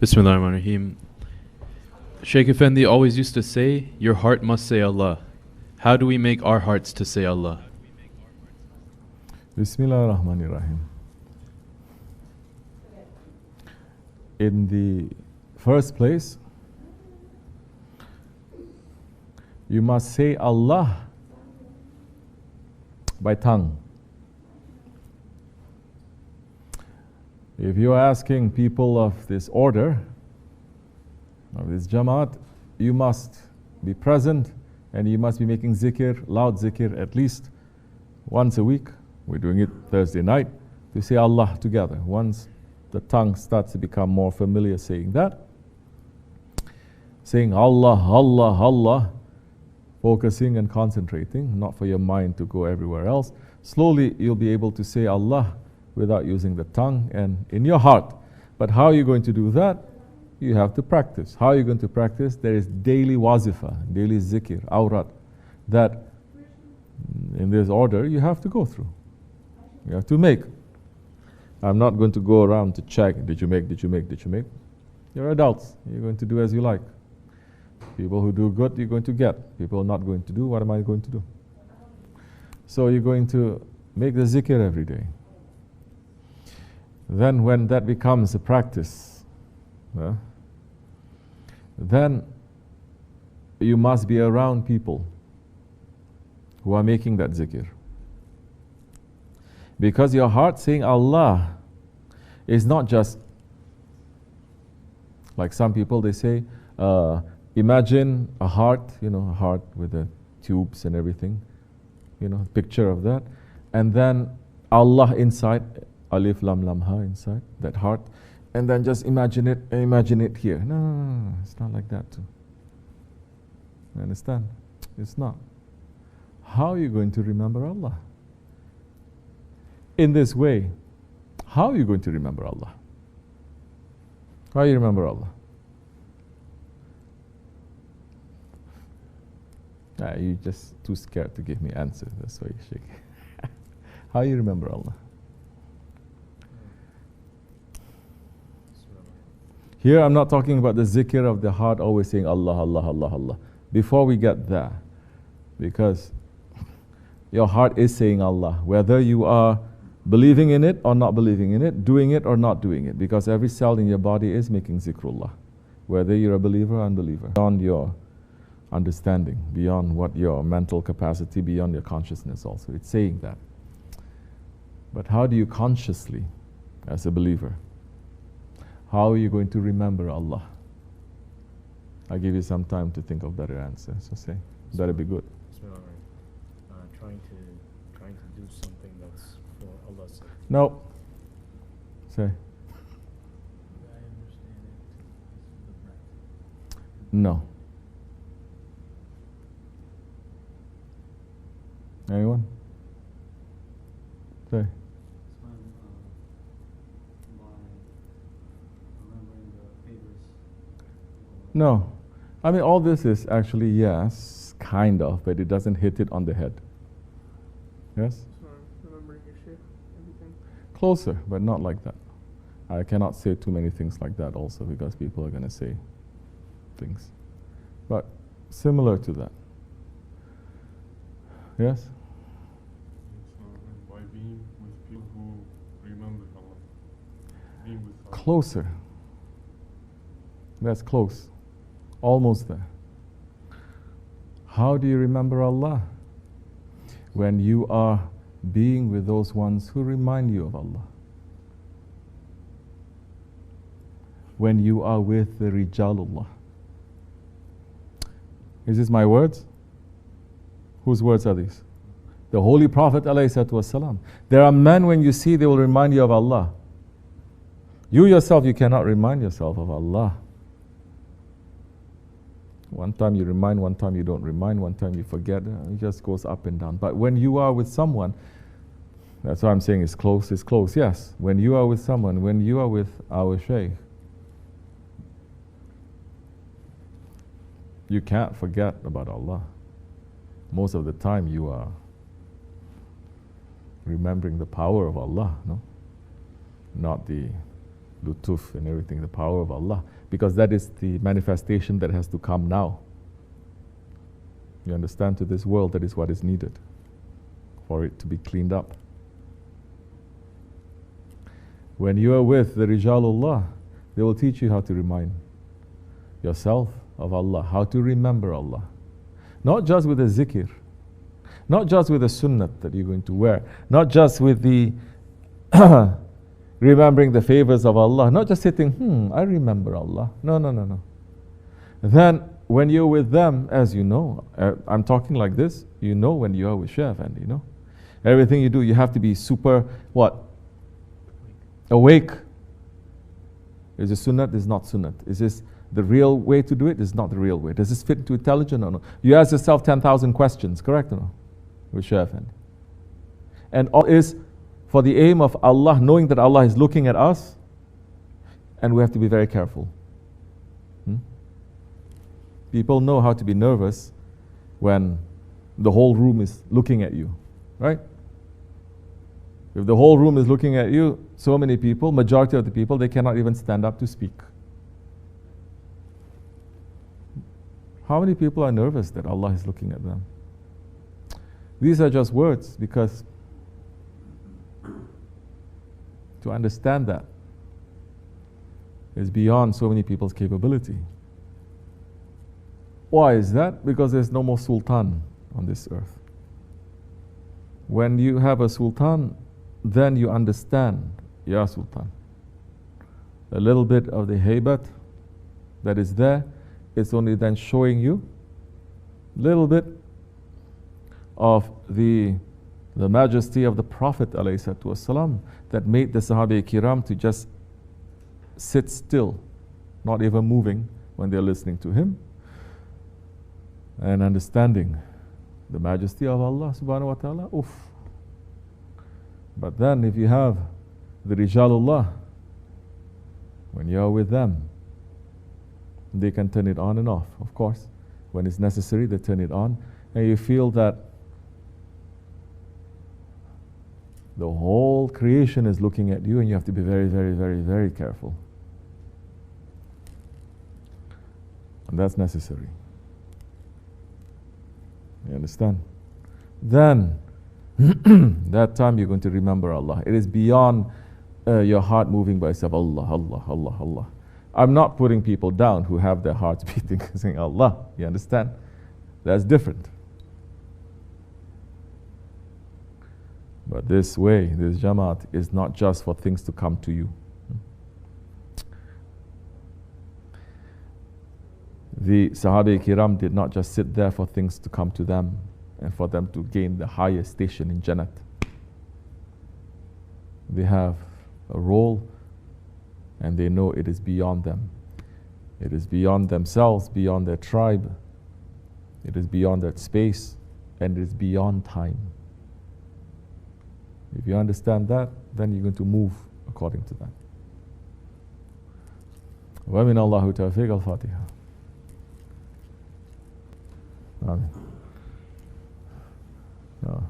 Bismillahirrahmanirrahim. Sheikh Effendi always used to say, your heart must say Allah. How do we make our hearts to say Allah? Bismillahirrahmanirrahim. In the first place, you must say Allah by tongue. If you are asking people of this order, of this Jamaat, you must be present and you must be making zikr, loud zikr, at least once a week. We're doing it Thursday night to say Allah together. Once the tongue starts to become more familiar saying that, saying Allah, Allah, Allah, focusing and concentrating, not for your mind to go everywhere else. Slowly you'll be able to say Allah without using the tongue and in your heart. But how are you going to do that? You have to practice. How are you going to practice? There is daily wazifa, daily zikr, awrat, that in this order you have to go through. You have to make. I'm not going to go around to check, did you make, did you make, did you make? You're adults. You're going to do as you like. People who do good, you're going to get. People not going to do, what am I going to do? So you're going to make the zikr every day. Then when that becomes a practice, then you must be around people who are making that zikr. Because your heart saying Allah is not just like some people, they say, imagine a heart, a heart with the tubes and everything, picture of that, and then Allah inside, Alif Lam Lam Ha inside that heart, and then just imagine it here. No, it's not like that too. You understand? It's not. How are you going to remember Allah? In this way, how are you going to remember Allah? How do you remember Allah? You're just too scared to give me answers. That's why you shake. How do you remember Allah? Here I'm not talking about the zikr of the heart always saying Allah, Allah, Allah, Allah. Before we get there, because your heart is saying Allah, whether you are believing in it or not believing in it, doing it or not doing it, because every cell in your body is making zikrullah, whether you're a believer or unbeliever, beyond your understanding, beyond what your mental capacity, beyond your consciousness also. It's saying that. But how do you consciously, as a believer, how are you going to remember Allah? I'll give you some time to think of better answers. So say, better be good. Trying to do something that's for Allah's sake. No. Say. No. Anyone? Say. No. I mean, all this is actually, yes, kind of, but it doesn't hit it on the head. Yes? Remembering your shaykh, everything. Closer, but not like that. I cannot say too many things like that also because people are going to say things. But similar to that. Yes? By being with people who remember Allah. Being with Allah. Closer. That's close. Almost there. How do you remember Allah? When you are being with those ones who remind you of Allah. When you are with the Rijalullah. Is this my words? Whose words are these? The Holy Prophet ﷺ. There are men when you see they will remind you of Allah. You yourself, you cannot remind yourself of Allah. One time you remind, one time you don't remind, one time you forget. It just goes up and down. But when you are with someone, that's why I'm saying it's close, yes. When you are with someone, when you are with our Shaykh, you can't forget about Allah. Most of the time you are remembering the power of Allah, no? Not the lutuf and everything, the power of Allah, because that is the manifestation that has to come now. You understand, to this world, that is what is needed for it to be cleaned up. When you are with the Rijalullah, they will teach you how to remind yourself of Allah, how to remember Allah. Not just with the zikr, not just with the sunnat that you're going to wear, not just with the remembering the favors of Allah, not just sitting, I remember Allah. No. Then when you're with them, as you know, I'm talking like this, you know when you are with Shaykh Effendi, you know. Everything you do, you have to be super, what? Awake. Is it sunnat? Is not sunnat. Is this the real way to do it? Is not the real way. Does this fit into intelligence or no? You ask yourself 10,000 questions, correct or no? With Shaykh Effendi. And all is for the aim of Allah, knowing that Allah is looking at us, and we have to be very careful. People know how to be nervous when the whole room is looking at you, right? If the whole room is looking at you, so many people, majority of the people, they cannot even stand up to speak. How many people are nervous that Allah is looking at them? These are just words, because to understand that is beyond so many people's capability. Why is that? Because there's no more sultan on this earth. When you have a sultan, then you understand, Ya Sultan. A little bit of the haybat that is there, it's only then showing you a little bit of the majesty of the Prophet ﷺ that made the Sahaba Kiram to just sit still, not even moving when they're listening to him, and understanding the majesty of Allah subhanahu wa ta'ala. Oof. But then if you have the Rijalullah, when you're with them, they can turn it on and off, of course. When it's necessary, they turn it on, and you feel that the whole creation is looking at you, and you have to be very, very, very, very careful. And that's necessary. You understand? Then, that time you're going to remember Allah. It is beyond your heart moving by itself. Allah, Allah, Allah, Allah. I'm not putting people down who have their hearts beating, saying Allah. You understand? That's different. But this way, this Jamaat, is not just for things to come to you. The Sahaba Kiram did not just sit there for things to come to them and for them to gain the highest station in Jannat. They have a role, and they know it is beyond them. It is beyond themselves, beyond their tribe. It is beyond that space, and it is beyond time. If you understand that, then you're going to move according to that. وَمِنَ اللَّهُ تَوْفِيقَ الْفَاتِحَةِ. Amen. No.